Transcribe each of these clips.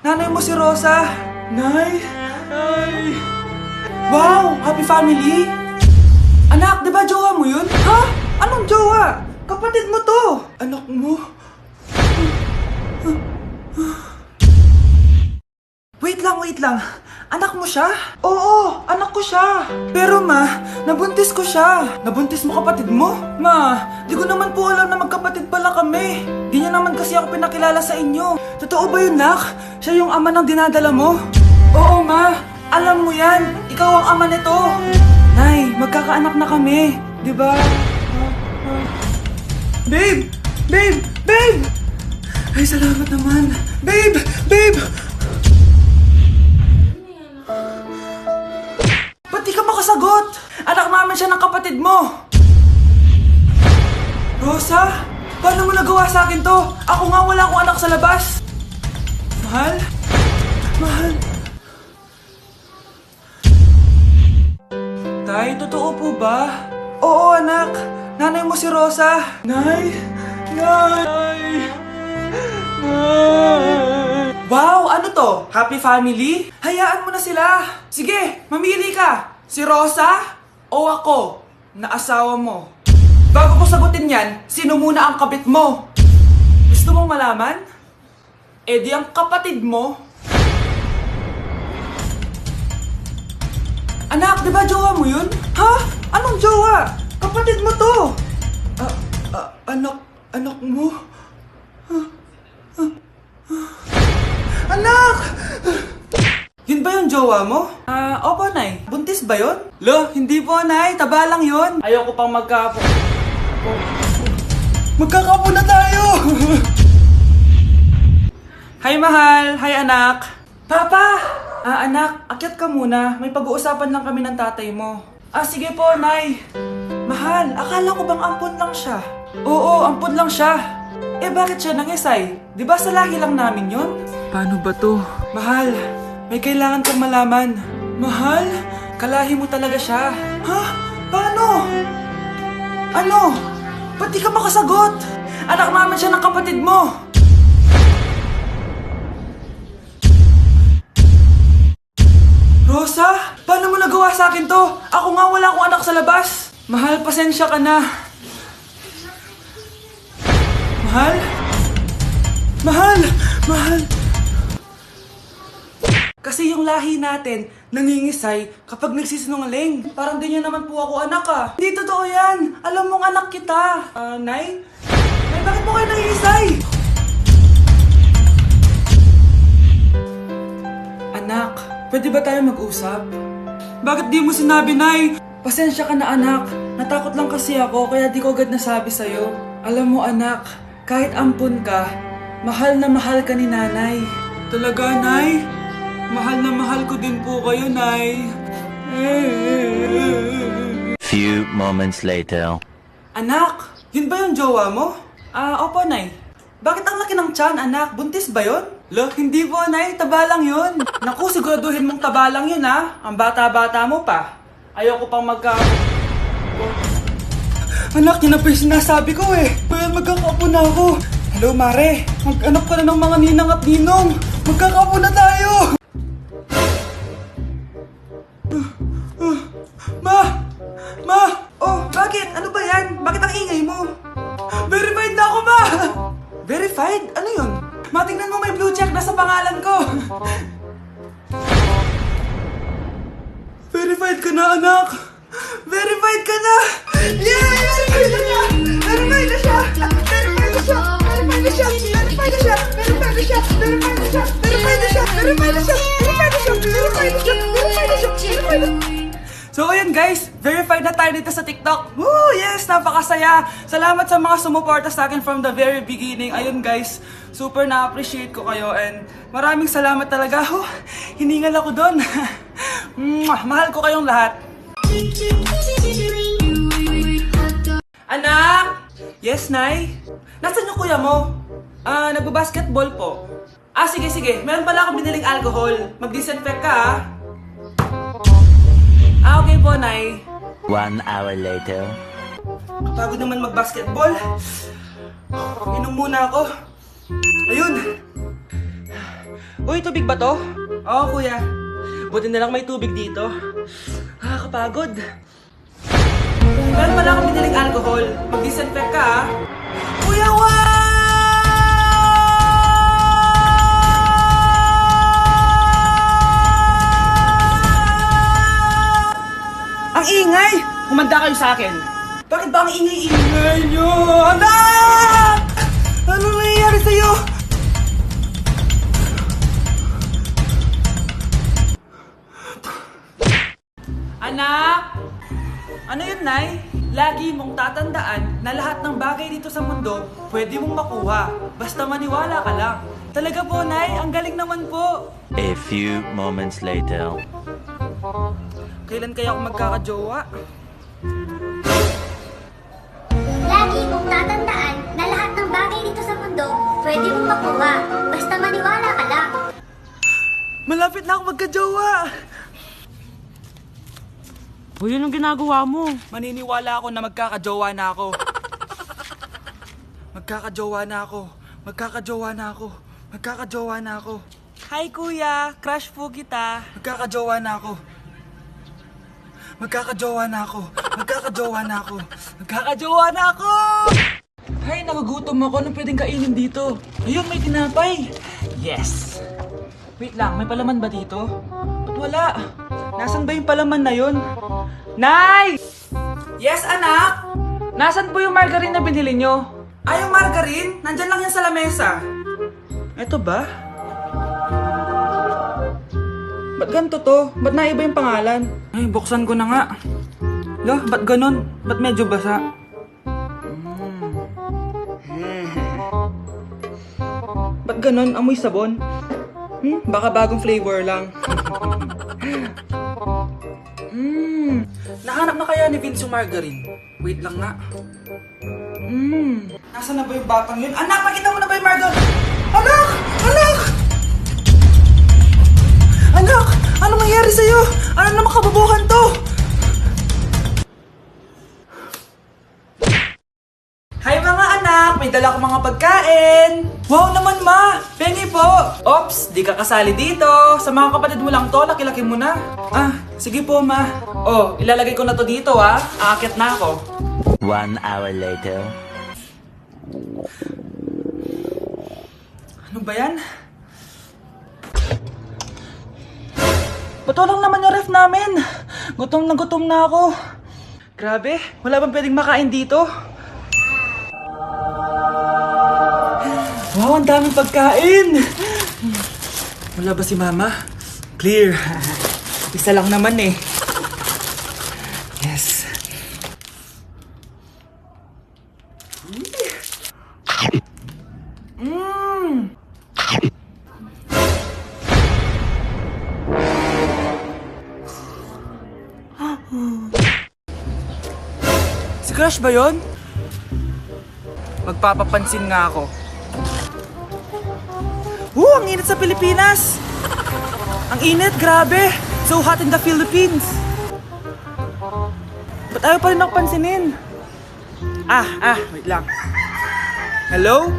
nanay mo si Rosa. Nay! Nay! Wow! Happy family! Anak, di ba jowa mo yun? Ha? Anong jowa? Kapatid mo to! Anak mo? Wait lang. Anak mo siya? Oo, anak ko siya. Pero ma, nabuntis ko siya. Nabuntis mo kapatid mo? Ma, di ko naman po alam na magkapatid pala kami. Di niya naman kasi ako pinakilala sa inyo. Totoo ba yun, nak? Siya yung ama ng dinadala mo? Oo, ma. Alam mo yan. Ikaw ang ama nito. Nay, magkakaanak na kami. Di ba? Babe! Ay, salamat naman. Babe! Ba't di ka makasagot? Anak namin siya ng kapatid mo. Rosa? Paano mo nagawa sa akin to? Ako nga wala akong anak sa labas. Mahal? Tay, totoo po ba? Oo, anak. Nanay mo si Rosa. Nay! Wow, ano to? Happy family? Hayaan mo na sila. Sige, mamili ka. Si Rosa o ako na asawa mo? Bago ko sagutin yan, sino muna ang kabit mo? Gusto mong malaman? Eh di ang kapatid mo. Anak, di ba jowa mo yun? Ha? Anong jowa? Kapatid mo to. Anak mo? Anak! Yun ba yung jowa mo? Opo, Nay. Buntis ba yun? Lo, hindi po, Nay. Taba lang yun. Ayoko pang magkakapo na tayo! Hi, mahal. Hi, anak. Papa! Anak, akyat ka muna. May pag-uusapan lang kami ng tatay mo. Sige po, Nay. Mahal, akala ko bang ampon lang siya? Oo, ampon lang siya. Eh, bakit siya nangisay? Di ba sa lahi lang namin yun? Paano ba to? Mahal, may kailangan kang malaman. Mahal, kalahi mo talaga siya. Ha? Paano? Ano? Ba't di ka makasagot? Anak namin siya ng kapatid mo. Rosa, paano mo nagawa sa akin to? Ako nga wala akong anak sa labas. Mahal, pasensya ka na. Mahal! Kasi yung lahi natin, nangingisay kapag nagsisinungaling. Parang di niya naman po ako anak ah. Hindi totoo yan. Alam mong anak kita. Nay? Nay, bakit mo kayo nangingisay? Anak, pwede ba tayo mag-usap? Bakit di mo sinabi, Nay? Pasensya ka na, anak. Natakot lang kasi ako, kaya di ko agad nasabi sa'yo. Alam mo, anak, kahit ampun ka, mahal na mahal ka ni nanay. Talaga, Nay? Mahal na mahal ko din po kayo, Nay. Few moments later. Anak, yun ba yung jowa mo? Opo, Nay. Bakit ang laki ng tiyan, anak? Buntis ba yun? Lo, hindi po, Nay. Taba lang yun. Naku, siguraduhin mong taba lang yun, ha? Ang bata-bata mo pa. Ayoko pang Anak, yun na po yung sinasabi ko eh. Kaya magkakaapo na ako. Hello, Mare. Mag-anak ka na ng mga ninang at ninong. Magkakaapo na tayo. Ma! Oh, bakit? Ano ba yan? Bakit ang ingay mo? Verified na ako, Ma! Verified? Ano yun? Matingnan mo may blue check na sa pangalan ko. Verified ka na, anak. Verified ka na! Yeah! Verified na siya! So ayun guys, verified na tayo dito sa TikTok. Woo! Yes! Napakasaya! Salamat sa mga sumuporta sa akin from the very beginning. Ayun guys, super na-appreciate ko kayo and maraming salamat talaga. Hiningal ako doon. Mahal ko kayong lahat. Anak! Yes, Nay? Nasaan yung kuya mo? Nagbabasketball po. Sige. Meron pala akong biniling alcohol. Mag-disinfect ka, okay po, Nay. 1 hour later. Kapagod naman mag-basketball. Inom muna ako. Ayun. Uy, tubig ba to? Oo, kuya. Buti na lang may tubig dito. Kapagod. Meron pala akong biniling alcohol. Mag-disinfect ka, ha? Kuya, ang ingay! Kumanda kayo sa akin. Bakit ba ang ingay-ingay nyo? Anak! Ano nangyayari sa'yo? Anak! Ano yun, Nay? Lagi mong tatandaan na lahat ng bagay dito sa mundo pwede mong makuha. Basta maniwala ka lang. Talaga po, Nay. Ang galing naman po. A few moments later. Kailan kaya ako magkakajowa? Lagi mong tatandaan na lahat ng bagay dito sa mundo pwede mong makuha. Basta maniwala ka lang. Malapit na ako magkajowa! Uy, anong ginagawa mo? Maniniwala ako na magkakajowa na ako. Magkakajowa na ako. Magkakajowa na ako. Magkakajowa na ako. Hi, kuya. Crush po kita. Magkakajowa na ako. Magkakajowa na ako. Magkakajowa na ako. Magkakajowa na ako! Hay, nagugutom ako. Anong pwedeng kainin dito? Ayun, may tinapay. Yes! Wait lang, may palaman ba dito? Ba't wala? Nasaan ba yung palaman na yun? Nay! Yes, anak? Nasaan po yung margarine na binili nyo? Ay, yung margarine? Nandyan lang yan sa lamesa. Eto ba? Ba't ganito to? Ba't naiba yung pangalan? Ay, buksan ko na nga. Lo, ba't ganun? Ba't medyo basa? Ba't ganun? Amoy sabon? Baka bagong flavor lang. Nahanap na kaya ni Vince yung margarine? Wait lang nga. Nasaan na ba yung batang yun? Anak, nakita mo na ba yung margarine? Anak! Anak! Anak! Ano mangyari sa'yo? Ano naman kababuhan to? Hi mga anak! May dala akong mga pagkain! Wow naman ma! Pengi po! Ops! Di ka kasali dito! Sa mga kapatid mo lang to, laki-laki mo na. Sige po ma. Oh, ilalagay ko na to dito Aakyat na ako. 1 hour later. Ano ba yan? Ba't walang naman yung ref namin? Gutom na ako. Grabe, wala bang pwedeng makain dito? Wow, ang daming pagkain! Wala ba si Mama? Clear. Isa lang naman eh. Yes. Si Crush ba yun? Magpapapansin nga ako. Ang init sa Pilipinas! Ang init, grabe! So hot in the Philippines! Ba't ayaw pa rin ako pansinin? Wait lang. Hello?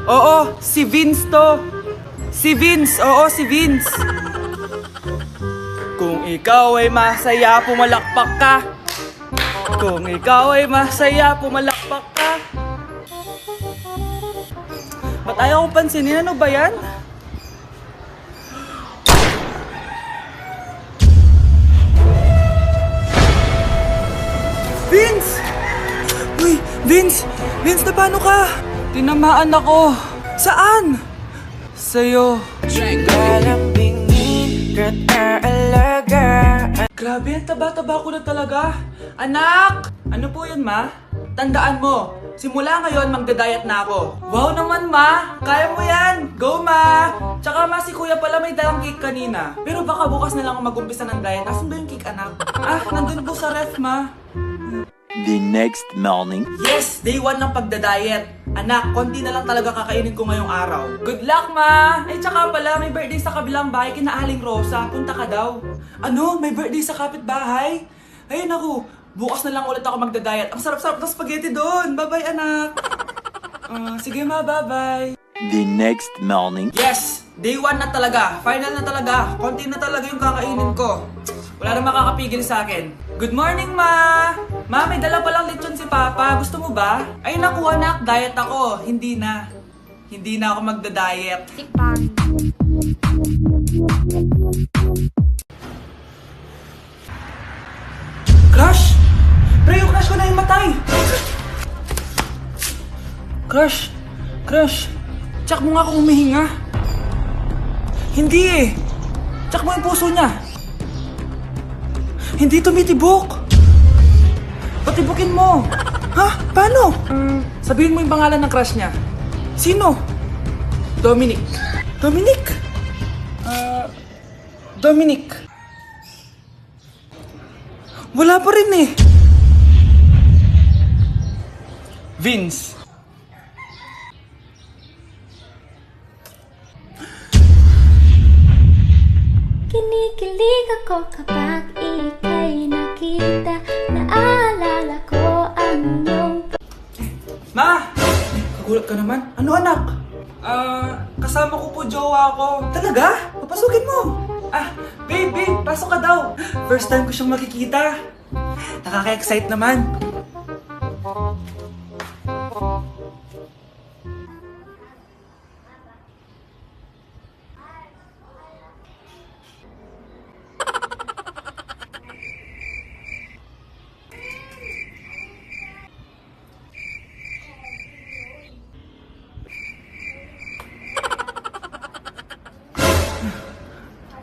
Oo, si Vince to. Si Vince, oo, si Vince. Kung ikaw ay masaya, pumalakpak ka. Kung ikaw ay masaya, pumalakpak ka. Ba't ayaw kong pansinin? Ano ba yan? Vince! Uy, Vince! Vince, na paano ka? Tinamaan ako. Saan? Sa'yo. Grabe, ang taba-taba ko na talaga. Anak! Ano po yun, ma? Tandaan mo, simula ngayon magda-diet na ako. Wow naman, ma! Kaya mo yan! Go, ma! Tsaka ma, si kuya pala may dalang cake kanina. Pero baka bukas na lang ako mag-umpisa ng diet. Asan ba yung cake, anak? Nandun po sa ref, ma. The next morning. Yes! Day 1 ng pagda-diet. Anak, konti na lang talaga kakainin ko ngayong araw. Good luck, ma! Ay, tsaka pala, may birthday sa kabilang bahay kina Aling Rosa. Punta ka daw. Ano? May birthday sa kapitbahay? Ay, naku. Bukas na lang ulit ako magda-diet. Ang sarap-sarap ng spaghetti doon. Bye-bye, anak. Sige, ma. Bye-bye. The next morning. Yes! Day 1 na talaga. Final na talaga. Konti na talaga yung kakainin ko. Wala na makakapigil sa akin. Good morning, Ma! Ma, may dala palang lechon si Papa. Gusto mo ba? Ay naku anak, diet ako. Hindi na. Hindi na ako magda-diet. Crush! Pre, yung crush ko na himatay! Crush! Crush! Tsak mo nga kung humihinga. Hindi eh! Tsak mo yung puso niya. Hindi tumitibok. Patibukin mo. Ha? Paano? Sabihin mo yung pangalan ng crush niya. Sino? Dominic. Dominic? Dominic. Wala pa rin eh. Vince. Kinikilig ako kapag ika'y nakita. Naalala ko ang iyong Ma! Kagulat ka naman. Ano anak? Kasama ko po jowa ko. Talaga? Papasukin mo. Babe, pasok ka daw. First time ko siyang makikita. Nakaka-excite naman.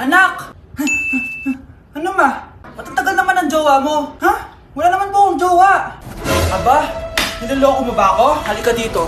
Anak! Ano ma? Matatagal naman ang jowa mo. Ha? Wala naman po akong jowa. Aba, niloloko mo ba ako? Halika dito.